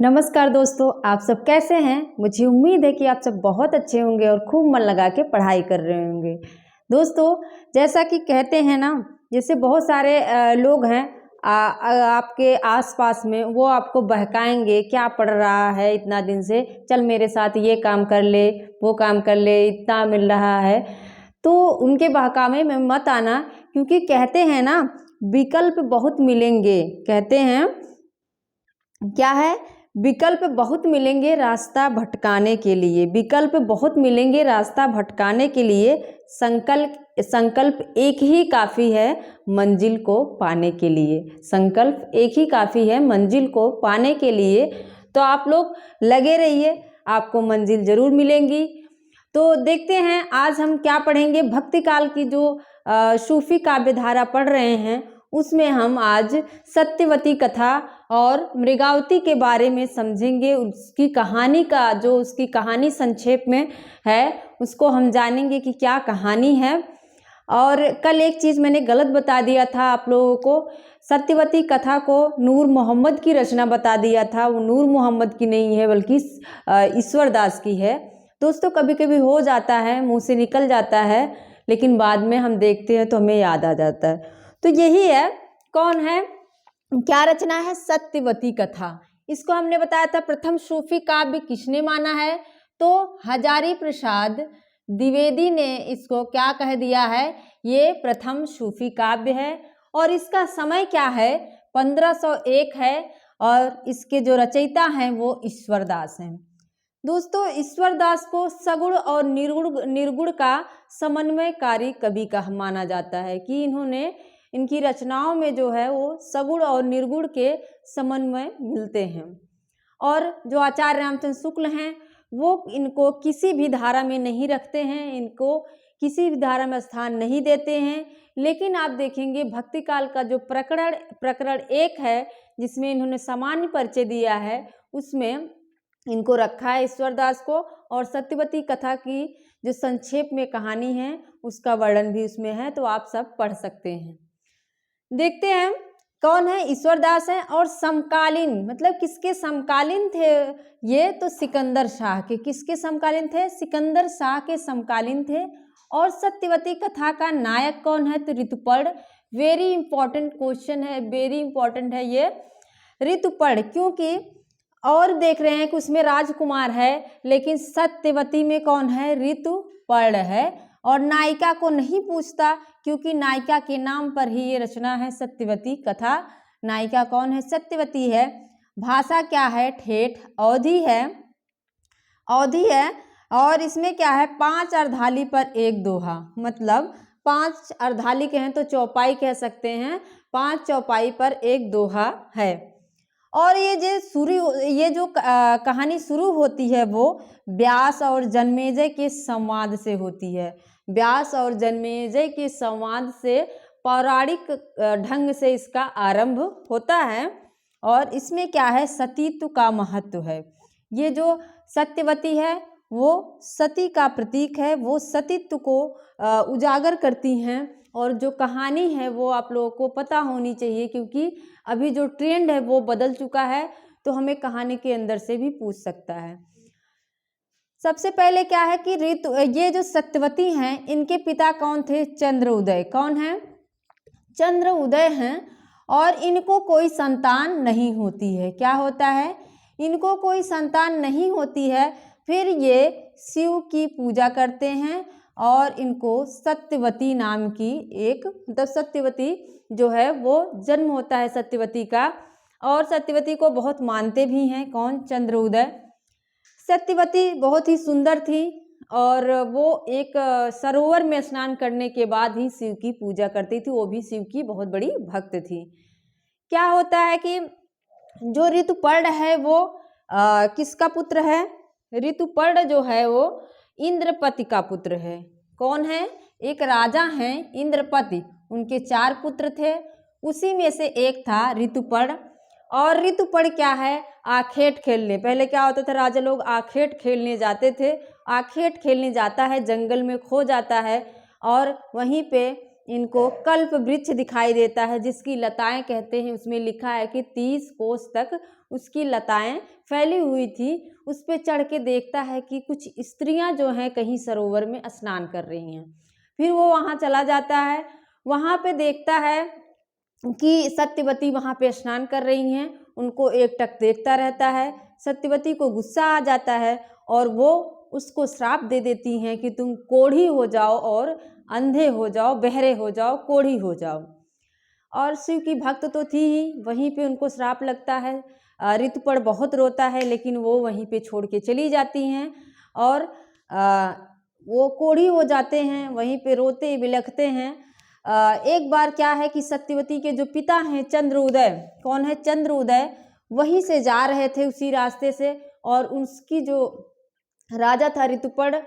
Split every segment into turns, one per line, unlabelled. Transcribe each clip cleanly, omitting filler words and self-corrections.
नमस्कार दोस्तों, आप सब कैसे हैं। मुझे उम्मीद है कि आप सब बहुत अच्छे होंगे और खूब मन लगा के पढ़ाई कर रहे होंगे। दोस्तों, जैसा कि कहते हैं ना, जैसे बहुत सारे लोग हैं आपके आसपास में, वो आपको बहकाएंगे, क्या पढ़ रहा है इतना दिन से, चल मेरे साथ ये काम कर ले, वो काम कर ले, इतना मिल रहा है। तो उनके बहकावे में मत आना, क्योंकि कहते हैं ना, विकल्प बहुत मिलेंगे। कहते हैं क्या है, विकल्प बहुत मिलेंगे रास्ता भटकाने के लिए। विकल्प बहुत मिलेंगे रास्ता भटकाने के लिए, संकल्प एक ही काफ़ी है मंजिल को पाने के लिए। संकल्प एक ही काफ़ी है मंजिल को पाने के लिए। तो आप लोग लगे रहिए, आपको मंजिल ज़रूर मिलेंगी। तो देखते हैं आज हम क्या पढ़ेंगे। भक्ति काल की जो सूफी काव्य धारा पढ़ रहे हैं, उसमें हम आज सत्यवती कथा और मृगावती के बारे में समझेंगे। उसकी कहानी का जो उसकी कहानी संक्षेप में है, उसको हम जानेंगे कि क्या कहानी है। और कल एक चीज़ मैंने गलत बता दिया था आप लोगों को, सत्यवती कथा को नूर मोहम्मद की रचना बता दिया था। वो नूर मोहम्मद की नहीं है, बल्कि ईश्वर दास की है। दोस्तों, कभी कभी हो जाता है, मुंह से निकल जाता है, लेकिन बाद में हम देखते हैं तो हमें याद आ जाता है। तो यही है, कौन है, क्या रचना है, सत्यवती कथा। इसको हमने बताया था प्रथम सूफी काव्य किसने माना है, तो हजारी प्रसाद द्विवेदी ने इसको क्या कह दिया है, ये प्रथम सूफी काव्य है। और इसका समय क्या है, 1501 है। और इसके जो रचयिता हैं वो ईश्वर दास हैं। दोस्तों, ईश्वर दास को सगुण और निर्गुण का समन्वयकारी कवि का माना जाता है कि इन्होंने इनकी रचनाओं में जो है वो सगुण और निर्गुण के समन्वय मिलते हैं। और जो आचार्य रामचंद्र शुक्ल हैं, वो इनको किसी भी धारा में नहीं रखते हैं, इनको किसी भी धारा में स्थान नहीं देते हैं। लेकिन आप देखेंगे भक्ति काल का जो प्रकरण 1 है, जिसमें इन्होंने सामान्य परिचय दिया है, उसमें इनको रखा है ईश्वर दास को। और सत्यवती कथा की जो संक्षेप में कहानी है, उसका वर्णन भी उसमें है, तो आप सब पढ़ सकते हैं। देखते हैं कौन है, ईश्वर दास है। और समकालीन मतलब किसके समकालीन थे ये, तो सिकंदर शाह के। किसके समकालीन थे, सिकंदर शाह के समकालीन थे। और सत्यवती कथा का नायक कौन है, तो ऋतुपर्ण। वेरी इंपॉर्टेंट क्वेश्चन है, वेरी इंपॉर्टेंट है ये ऋतुपर्ण, क्योंकि और देख रहे हैं कि उसमें राजकुमार है, लेकिन सत्यवती में कौन है, ऋतुपर्ण है। और नायिका को नहीं पूछता, क्योंकि नायिका के नाम पर ही ये रचना है सत्यवती कथा। नायिका कौन है, सत्यवती है। भाषा क्या है, ठेठ अवधी है, अवधी है। और इसमें क्या है, 5 अर्धाली पर 1 दोहा, मतलब 5 अर्धाली कहें तो चौपाई कह सकते हैं, 5 चौपाई पर 1 दोहा है। और ये जो कहानी शुरू होती है, वो व्यास और जन्मेजय के संवाद से होती है। व्यास और जन्मेजय के संवाद से पौराणिक ढंग से इसका आरंभ होता है। और इसमें क्या है, सतीत्व का महत्व है। ये जो सत्यवती है, वो सती का प्रतीक है, वो सतीत्व को उजागर करती हैं। और जो कहानी है वो आप लोगों को पता होनी चाहिए, क्योंकि अभी जो ट्रेंड है वो बदल चुका है, तो हमें कहानी के अंदर से भी पूछ सकता है। सबसे पहले क्या है कि ये जो सत्यवती हैं, इनके पिता कौन थे, चंद्रोदय। कौन है, चंद्रोदय हैं। और इनको कोई संतान नहीं होती है। क्या होता है, इनको कोई संतान नहीं होती है। फिर ये शिव की पूजा करते हैं और इनको सत्यवती नाम की एक, मतलब सत्यवती जो है वो जन्म होता है सत्यवती का। और सत्यवती को बहुत मानते भी हैं, कौन, चंद्रोदय। सत्यवती बहुत ही सुंदर थी, और वो एक सरोवर में स्नान करने के बाद ही शिव की पूजा करती थी। वो भी शिव की बहुत बड़ी भक्त थी। क्या होता है कि जो ऋतुपर्ण है वो किसका पुत्र है, ऋतुपर्ण जो है वो इंद्रपति का पुत्र है। कौन है, एक राजा हैं इंद्रपति, उनके 4 पुत्र थे, उसी में से एक था ऋतुपर्ण। और ऋतुपर्ण क्या है, आखेट खेलने, पहले क्या होता था, राजा लोग आखेट खेलने जाते थे। आखेट खेलने जाता है, जंगल में खो जाता है, और वहीं पे इनको कल्प वृक्ष दिखाई देता है, जिसकी लताएं कहते हैं। उसमें लिखा है कि 30 कोस तक उसकी लताएं फैली हुई थी, उस पे चढ़ के देखता है कि कुछ स्त्रियां जो हैं कहीं सरोवर में स्नान कर रही हैं। फिर वो वहाँ चला जाता है, वहाँ पे देखता है कि सत्यवती वहाँ पे स्नान कर रही हैं, उनको एकटक देखता रहता है। सत्यवती को गुस्सा आ जाता है और वो उसको श्राप दे देती हैं कि तुम कोढ़ी हो जाओ और अंधे हो जाओ, बहरे हो जाओ, कोढ़ी हो जाओ। और शिव की भक्त तो थी ही, वहीं पे उनको श्राप लगता है। ऋतुपर्ण बहुत रोता है, लेकिन वो वहीं पे छोड़ के चली जाती हैं और वो कोढ़ी हो जाते हैं, वहीं पे रोते बिलखते हैं। एक बार क्या है कि सत्यवती के जो पिता हैं चंद्रोदय, कौन है चंद्रोदय, वहीं से जा रहे थे उसी रास्ते से, और उसकी जो राजा था ऋतुपर्ण,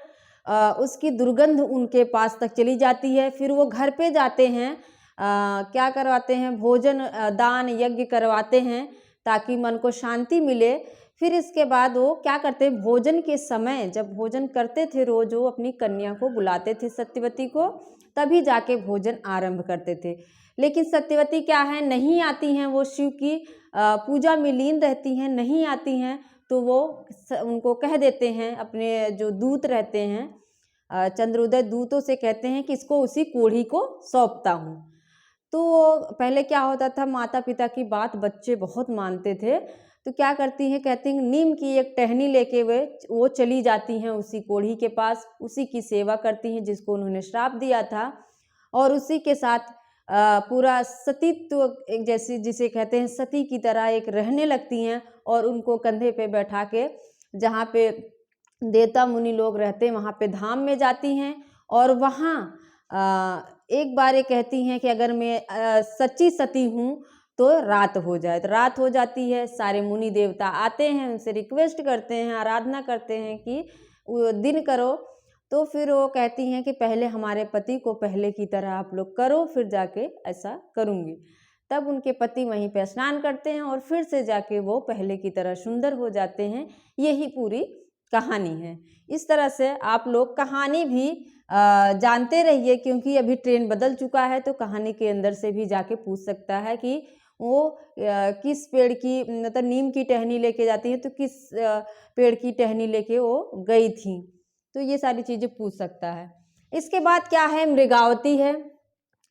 उसकी दुर्गंध उनके पास तक चली जाती है। फिर वो घर पे जाते हैं, क्या करवाते हैं, भोजन दान यज्ञ करवाते हैं ताकि मन को शांति मिले। फिर इसके बाद वो क्या करते हैं, भोजन के समय जब भोजन करते थे रोज, वो अपनी कन्या को बुलाते थे सत्यवती को, तभी जाके भोजन आरंभ करते थे। लेकिन सत्यवती क्या है, नहीं आती हैं, वो शिव की पूजा में लीन रहती हैं, नहीं आती हैं। तो वो उनको कह देते हैं, अपने जो दूत रहते हैं चंद्रोदय, दूतों से कहते हैं कि इसको उसी कोढ़ी को सौंपता हूँ। तो पहले क्या होता था, माता पिता की बात बच्चे बहुत मानते थे, तो क्या करती हैं, कहती हैं नीम की एक टहनी लेके वो चली जाती हैं उसी कोढ़ी के पास, उसी की सेवा करती हैं जिसको उन्होंने श्राप दिया था, और उसी के साथ पूरा सतीत्व, एक जैसे जिसे कहते हैं सती की तरह एक रहने लगती हैं, और उनको कंधे पे बैठा के जहाँ पे देवता मुनि लोग रहते हैं वहाँ पे धाम में जाती हैं। और वहाँ एक बार ये कहती हैं कि अगर मैं सच्ची सती हूँ तो रात हो जाए, तो रात हो जाती है। सारे मुनि देवता आते हैं, उनसे रिक्वेस्ट करते हैं, आराधना करते हैं कि दिन करो। तो फिर वो कहती हैं कि पहले हमारे पति को पहले की तरह आप लोग करो, फिर जाके ऐसा करूँगी। तब उनके पति वहीं पे स्नान करते हैं और फिर से जाके वो पहले की तरह सुंदर हो जाते हैं। यही पूरी कहानी है। इस तरह से आप लोग कहानी भी जानते रहिए, क्योंकि अभी ट्रेंड बदल चुका है, तो कहानी के अंदर से भी जाके पूछ सकता है कि वो किस पेड़ की, मतलब नीम की टहनी लेके जाती है तो किस पेड़ की टहनी लेके वो गई थी, तो ये सारी चीज़ें पूछ सकता है। इसके बाद क्या है, मृगावती है।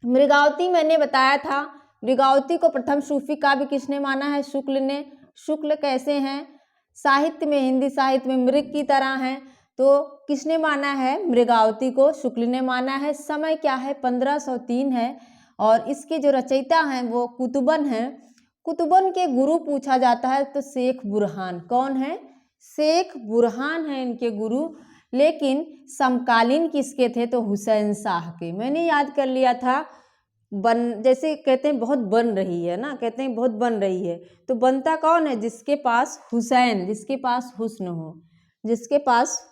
मृगावती मैंने बताया था, मृगावती को प्रथम सूफी काव्य किसने माना है, शुक्ल ने। शुक्ल कैसे हैं, साहित्य में, हिंदी साहित्य में मृग की तरह हैं, तो किसने माना है, मृगावती को शुक्ल ने माना है। समय क्या है, 1503 है, और इसके जो रचयिता हैं वो कुतुबन हैं। कुतुबन के गुरु पूछा जाता है तो शेख बुरहान, कौन है, शेख बुरहान है इनके गुरु। लेकिन समकालीन किसके थे, तो हुसैन शाह के। मैंने याद कर लिया था, जैसे कहते हैं बहुत बन रही है ना, कहते हैं बहुत बन रही है, तो बनता कौन है, जिसके पास हुसैन, जिसके पास हुस्न हो, जिसके पास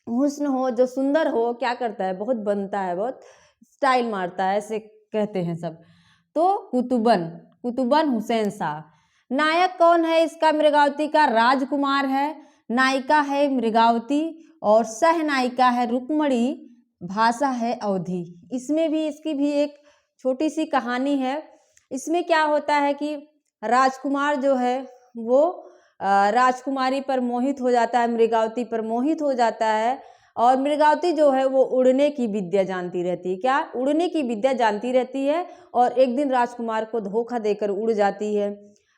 हुस्न हो, जो सुंदर हो, क्या करता है, बहुत बनता है, बहुत स्टाइल मारता है, ऐसे कहते हैं सब। तो कुतुबन, कुतुबन हुसैन शाह। नायक कौन है इसका, मृगावती का, राजकुमार है। नायिका है मृगावती और सह नायिका है रुक्मणी, भाषा है अवधी। इसमें भी इसकी भी एक छोटी सी कहानी है। इसमें क्या होता है कि राजकुमार जो है वो राजकुमारी पर मोहित हो जाता है, मृगावती पर मोहित हो जाता है, और मृगावती जो है वो उड़ने की विद्या जानती रहती है। क्या, उड़ने की विद्या जानती रहती है, और एक दिन राजकुमार को धोखा देकर उड़ जाती है।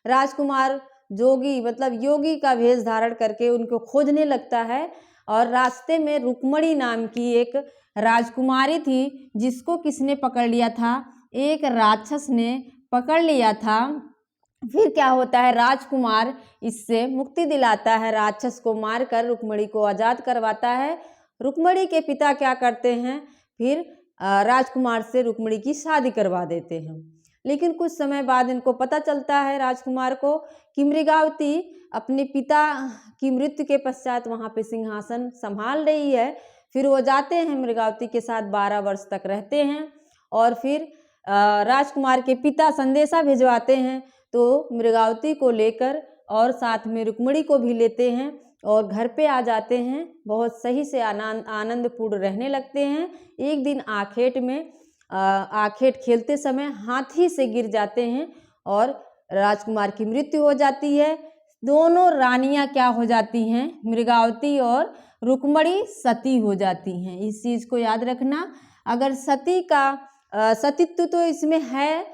राजकुमार जोगी, मतलब योगी का वेश धारण करके उनको खोजने लगता है, और रास्ते में रुक्मणी नाम की एक राजकुमारी थी, जिसको किसने पकड़ लिया था, एक राक्षस ने पकड़ लिया था। फिर क्या होता है, राजकुमार इससे मुक्ति दिलाता है, राक्षस को मारकर रुक्मणी को आज़ाद करवाता है। रुक्मणी के पिता क्या करते हैं, फिर राजकुमार से रुक्मणी की शादी करवा देते हैं। लेकिन कुछ समय बाद इनको पता चलता है, राजकुमार को, कि मृगावती अपने पिता की मृत्यु के पश्चात वहाँ पे सिंहासन संभाल रही है। फिर वो जाते हैं, मृगावती के साथ 12 वर्ष तक रहते हैं, और फिर राजकुमार के पिता संदेशा भिजवाते हैं, तो मृगावती को लेकर और साथ में रुक्मणी को भी लेते हैं और घर पे आ जाते हैं। बहुत सही से आनंदपूर्ण रहने लगते हैं। एक दिन आखेट खेलते समय हाथी से गिर जाते हैं और राजकुमार की मृत्यु हो जाती है। दोनों रानियां क्या हो जाती हैं, मृगावती और रुक्मणी सती हो जाती हैं। इस चीज़ को याद रखना। अगर सती का सतीत्व तो इसमें है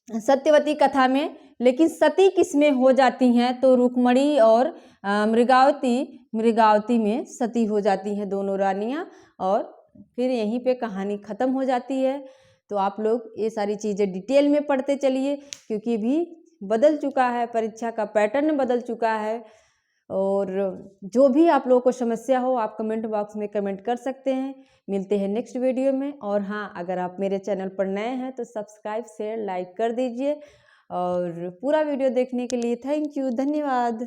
सत्यवती कथा में, लेकिन सती किस में हो जाती हैं तो रुक्मणी और मृगावती में सती हो जाती हैं दोनों रानियां, और फिर यहीं पे कहानी ख़त्म हो जाती है। तो आप लोग ये सारी चीज़ें डिटेल में पढ़ते चलिए, क्योंकि भी बदल चुका है, परीक्षा का पैटर्न बदल चुका है। और जो भी आप लोगों को समस्या हो आप कमेंट बॉक्स में कमेंट कर सकते हैं। मिलते हैं नेक्स्ट वीडियो में। और हाँ, अगर आप मेरे चैनल पर नए हैं तो सब्सक्राइब शेयर लाइक कर दीजिए। और पूरा वीडियो देखने के लिए थैंक यू, धन्यवाद।